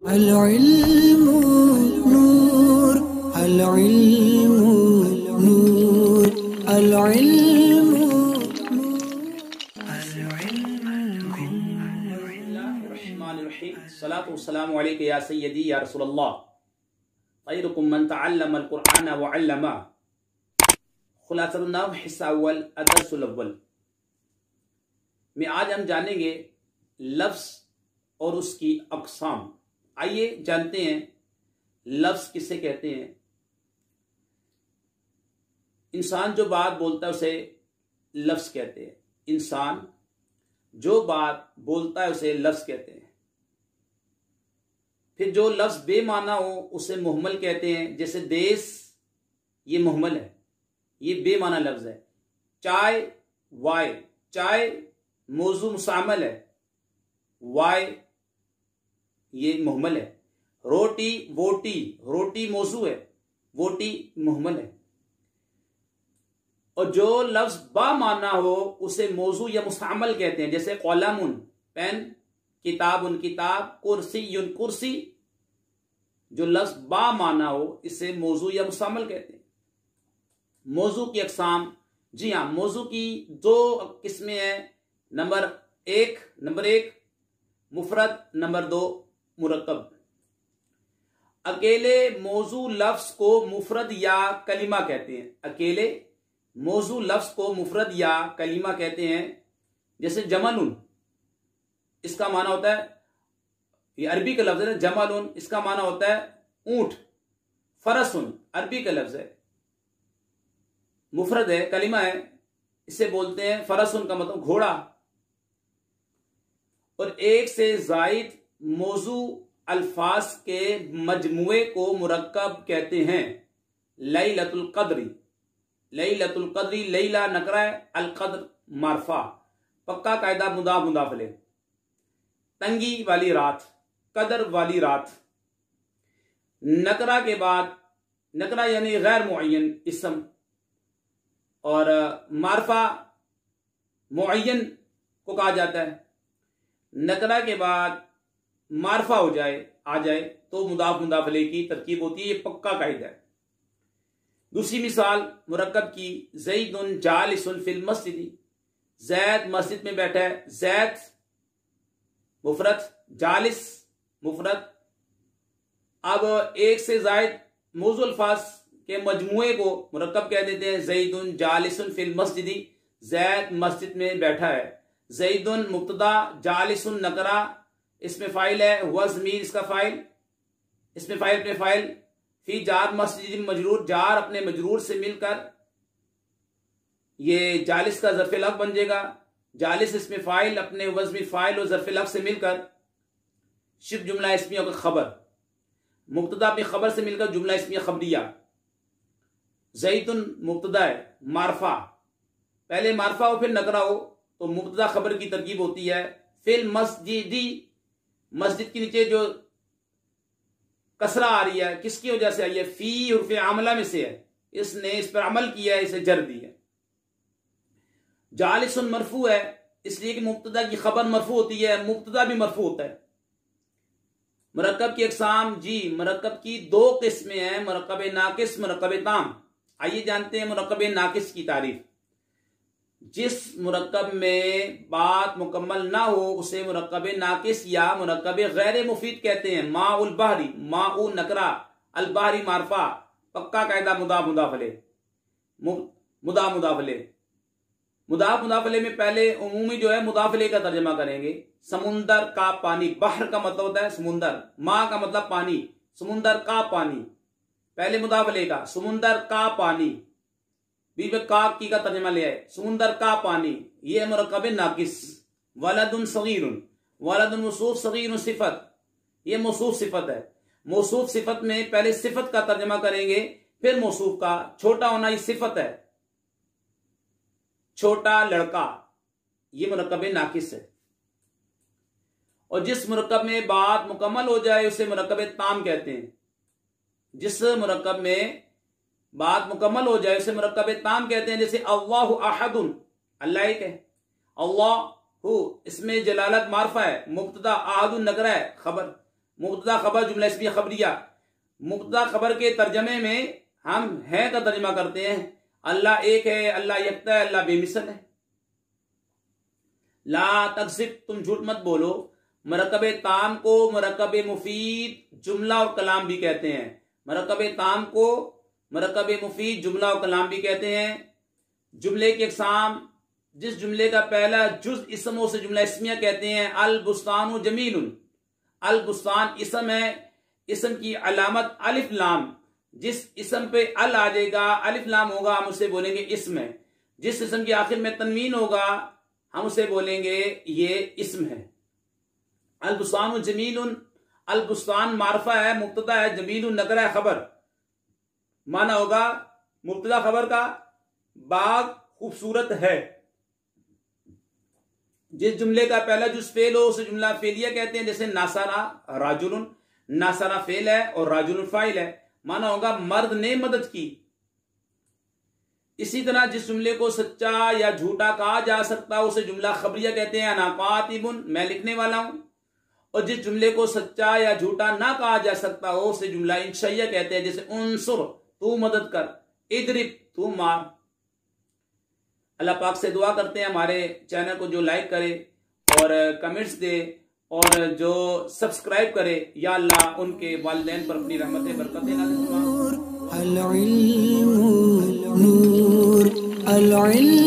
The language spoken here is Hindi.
अल-इल्मु नूर, अल-इल्मु नूर, अल-इल्मु सलातु वस्सलामु अलैका या सय्यदी या रसूलल्लाह खैरुकुम मन तअल्लमल कुरआन व अल्लमा। खुलासतुन नहव हिस्सा अव्वल अदर्सुल अव्वल में आज हम जानेंगे लफ्ज़ और उसकी अक़साम। आइए जानते हैं लफ्ज़ किसे कहते हैं। इंसान जो बात बोलता है उसे लफ्ज़ कहते हैं। इंसान जो बात बोलता है उसे लफ्ज़ कहते हैं। फिर जो लफ्ज़ बेमाना हो उसे मुहम्मल कहते हैं। जैसे देश, ये मुहम्मल है, ये बेमाना लफ्ज़ है। चाय, वाय, चाय मौजू मुसामल है, वाय ये मुहम्मल है। रोटी, वोटी, रोटी मौजू है, वोटी मुहम्मल है। और जो लफ्ज़ बामाना हो उसे मौजू या मुस्तामल कहते हैं। जैसे कलमुन पेन, किताबुन किताब, कुर्सीयुन कुर्सी। जो लफ्ज़ बामाना हो इसे मौजू या मुस्तामल कहते हैं। मौजू की अक़साम, जी हाँ, मौजू की दो किस्में हैं। नंबर एक मुफरद, नंबर दो मुरक्कब। अकेले मौजू लफ्ज़ को मुफरद या कलिमा कहते हैं। अकेले मौजू लफ्ज़ को मुफरद या कलिमा कहते हैं। जैसे जमलुन, इसका माना होता है, ये अरबी का लफ्ज़ है, जमलुन इसका माना होता है ऊंट। फरसुन अरबी का लफ्ज़ है, मुफरद है, कलिमा है, इसे बोलते हैं फरसुन का मतलब घोड़ा। और एक से ज़ायद मौजू अल्फाज के मजमुए को मुरक्कब कहते हैं। लैलतुल क़द्री, लैलतुल क़द्री, लैला नकरा है, अल क़द्र मारफा, पक्का कायदा मुदाफ मुदाफ ले। तंगी वाली रात, कदर वाली रात। नकरा के बाद, नकरा यानी गैर मुअय्यन इसम, और मारफा मुअय्यन को कहा जाता है। नकरा के बाद मारफा हो जाए, आ जाए तो मुदाफ मुदाफ ले की तरकीब होती है। ये पक्का कायदा है। दूसरी मिसाल मुरक्कब की, ज़ैदुन जालिसुन फिल मस्जिद, जैद मस्जिद में बैठा है। जैद मुफरद, जालिस मुफरद। अब एक से ज़ायद मौजू अल्फाज के मजमुए को मुरक्कब कह देते हैं। ज़ैदुन जालिसुन फिल मस्जिद, जैद मस्जिद में बैठा है। ज़ैदुन मुब्तदा, जालिसुन नकरा, इसमें फाइल है, हुआ ज़मीर इसका फाइल, इसमें फाइल पे फाइल, फी जार मस्जिद मजरूर, जार अपने मजरूर से मिलकर ये जालिस का ज़र्फ़े लफ़्ज़ बन जाएगा। जालिस इसमें फाइल, अपने वज़्न फाइल और ज़र्फ़े लफ़्ज़ से मिलकर शिब जुमला इस्मिया का खबर, मुब्तदा अपनी खबर से मिलकर जुमला इस्मिया खबरिया। ज़ैदुन मुब्तदा है, मारफा, पहले मारफा हो फिर नकरा हो तो मुब्तदा खबर की तरकीब होती है। फिल मस्जिदी, मस्जिद के नीचे जो कसरा आ रही है किसकी वजह से आई है? फी उर्फ़े आमला में से है, इसने इस पर अमल किया है, इसे जर दी है। जालिसुन मरफू है इसलिए कि मुब्तदा की खबर मरफू होती है, मुब्तदा भी मरफू होता है। मुरक्कब की अक़साम, जी मुरक्कब की दो किस्में हैं, मुरक्कब नाकिस, मुरक्कब ताम। आइए जानते हैं मुरक्कब नाकिस की तारीफ। जिस मुरक्कब में बात मुकम्मल ना हो उसे मुरक्कब नाकिस या मुरक्कब गैर मुफीद कहते हैं। माउल बहरी, माउ नकरा, अल बहरी मारफा, पक्का कायदा मुदाफ मुदाफ ले, मुदाफ मुदाफ ले। मुदाफ मुदाफ ले में पहले उमूमी जो है मुदाफ ले का तर्जमा करेंगे। समुंदर का पानी, बहर का मतलब होता है समुंदर, माँ का मतलब पानी, समुंदर का पानी, पहले मुदाफ ले का, समुंदर का पानी, बीच में का की का तर्जमा ले आए, समुंदर का पानी, ये मुरक्कब नाकिस। वलदुन सगीरुन, वलदुन मौसूफ, सगीरुन सिफत, ये मौसूफ सिफत है। मौसूफ सिफत में पहले सिफत का तर्जमा करेंगे फिर मौसूफ का। छोटा होना ये सिफत है, छोटा लड़का, ये मुरक्कब नाकिस है। और जिस मुरक्कब में बात मुकम्मल हो जाए उसे मुरक्कब ताम कहते हैं। जिस मुरक्कब में बात मुकम्मल हो जाए उसे मुरक्कब ताम कहते हैं। जैसे अल्लाहु अहदुन, अल्लाह एक है। अल्लाह, इसमें जलालत मारफा है, मुब्तदा, अहदुन नकरा है, खबर। मुब्तदा खबर जुमला इस्मिया खबरिया। मुब्तदा खबर के तर्जमे में हम है का तर्जमा करते हैं, अल्लाह एक है, अल्लाह यकता है, अल्लाह बेमिसल है। ला तकसिब, तुम झूठ मत बोलो। मरकब ताम को मरकब मुफीद जुमला और कलाम भी कहते हैं। मरकब ताम को मरकब मुफीद जुमला और कलाम भी कहते हैं। जुमले की अक़साम, जिस जुमले का पहला जुज इसम हो उसे जुमला इस्मिया कहते हैं। अल बुस्तानु जमीलुन, अल बुस्तान इसम है, इसम की अलामत अलिफ लाम। जिस इसम पे अल आ जाएगा, अलिफ लाम होगा, हम उसे बोलेंगे इसम है। जिस इसम के आखिर में तनवीन होगा हम उसे बोलेंगे ये इसम है। अल बुस्तानु जमीलुन, अल बुस्तान मारफा है, मुब्तदा है, जमीलुन नकरा है, खबर। माना होगा मुब्तदा खबर का, बाग खूबसूरत है। जिस जुमले का पहला जुज फेल हो उसे जुमला फेलिया कहते हैं। जैसे नासारा राजुलुन, नासारा फेल है और राजुलुन फाइल है, माना होगा मर्द ने मदद की। इसी तरह जिस जुमले को सच्चा या झूठा कहा जा सकता है उसे जुमला खबरिया कहते हैं। अना कातिबुन, मैं लिखने वाला हूं। और जिस जुमले को सच्चा या झूठा ना कहा जा सकता हो उसे जुमला इंशैया कहते हैं। जैसे उनसुर, तू मदद कर, इदरिब, तू मार। अल्लाह पाक से दुआ करते हैं हमारे चैनल को जो लाइक करे और कमेंट्स दे और जो सब्सक्राइब करे, या अल्लाह उनके वालिदैन पर अपनी रहमतें बरकतें नाज़िल फरमा। अल इल्मु नूर, अल इल्मु